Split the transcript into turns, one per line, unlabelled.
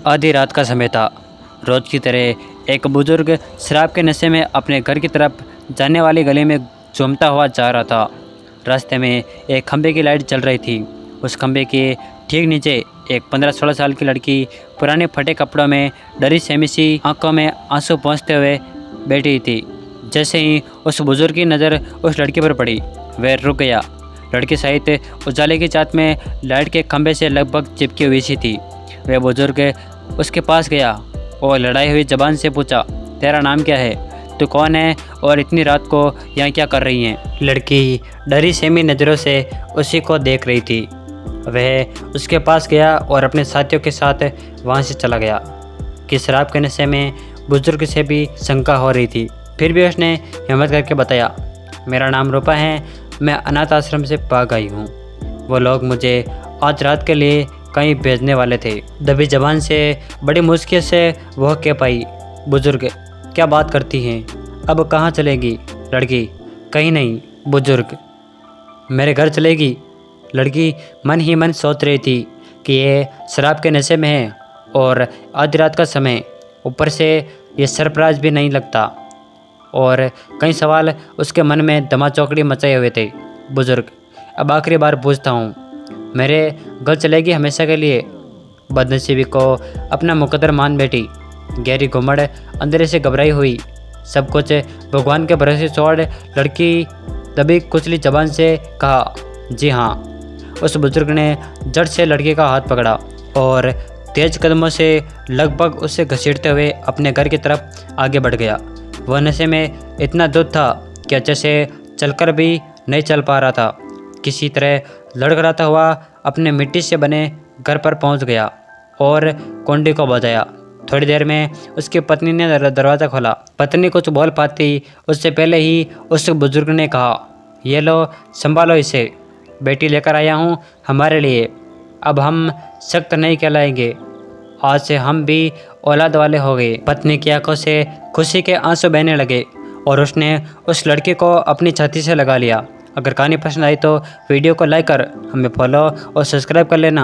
आधी रात का समय था। रोज़ की तरह एक बुज़ुर्ग शराब के नशे में अपने घर की तरफ जाने वाली गली में झूमता हुआ जा रहा था। रास्ते में एक खंभे की लाइट जल रही थी। उस खंभे के ठीक नीचे एक 15-16 साल की लड़की पुराने फटे कपड़ों में डरी सहमी सी आंखों में आंसू पोंछते हुए बैठी थी। जैसे ही उस बुज़ुर्ग की नज़र उस लड़की पर पड़ी, वह रुक गया। लड़की सहित उजाले की चात में लाइट के खंभे से लगभग चिपकी हुई सी थी। वह बुज़ुर्ग उसके पास गया और लड़ाई हुई ज़बान से पूछा, तेरा नाम क्या है? तू कौन है और इतनी रात को यहाँ क्या कर रही है? लड़की डरी सहमी नज़रों से उसी को देख रही थी। वह उसके पास गया और अपने साथियों के साथ वहाँ से चला गया कि शराब के नशे में बुज़ुर्ग से भी शंका हो रही थी। फिर भी उसने हिम्मत करके बताया, मेरा नाम रूपा है, मैं अनाथ आश्रम से भाग आई हूँ। वो लोग मुझे आज रात के लिए कहीं भेजने वाले थे। दबी जबान से बड़ी मुश्किल से वह कह पाई, बुज़ुर्ग क्या बात करती हैं? अब कहाँ चलेगी? लड़की, कहीं नहीं। बुज़ुर्ग, मेरे घर चलेगी? लड़की मन ही मन सोच रही थी कि ये शराब के नशे में है और आधी रात का समय, ऊपर से ये सरप्राइज भी नहीं लगता। और कई सवाल उसके मन में धमाचौकड़ी मचाए हुए थे। बुज़ुर्ग, अब आखिरी बार पूछता हूँ, मेरे घर चलेगी हमेशा के लिए? बदनसीबी को अपना मुकद्दर मान बैठी। गहरी घुमड़ अंदर से घबराई हुई। सब कुछ भगवान के भरोसे छोड़ लड़की दबी कुचली जबान से कहा, जी हाँ। उस बुजुर्ग ने जड़ से लड़के का हाथ पकड़ा और तेज कदमों से लगभग उसे घसीटते हुए अपने घर की तरफ आगे बढ़ गया। वह नशे में इतना धुत था कि अच्छे से चलकर भी नहीं चल पा रहा था। किसी तरह लड़खड़ाता हुआ अपने मिट्टी से बने घर पर पहुंच गया और कुंडी को बजाया। थोड़ी देर में उसकी पत्नी ने दरवाज़ा खोला। पत्नी कुछ बोल पाती उससे पहले ही उस बुजुर्ग ने कहा, ये लो, संभालो इसे, बेटी लेकर आया हूँ हमारे लिए। अब हम सख्त नहीं कहलाएंगे, आज से हम भी औलाद वाले हो गए। पत्नी की आंखों से खुशी के आंसू बहने लगे और उसने उस लड़के को अपनी छाती से लगा लिया। अगर कहानी पसंद आई तो वीडियो को लाइक कर हमें फॉलो और सब्सक्राइब कर लेना।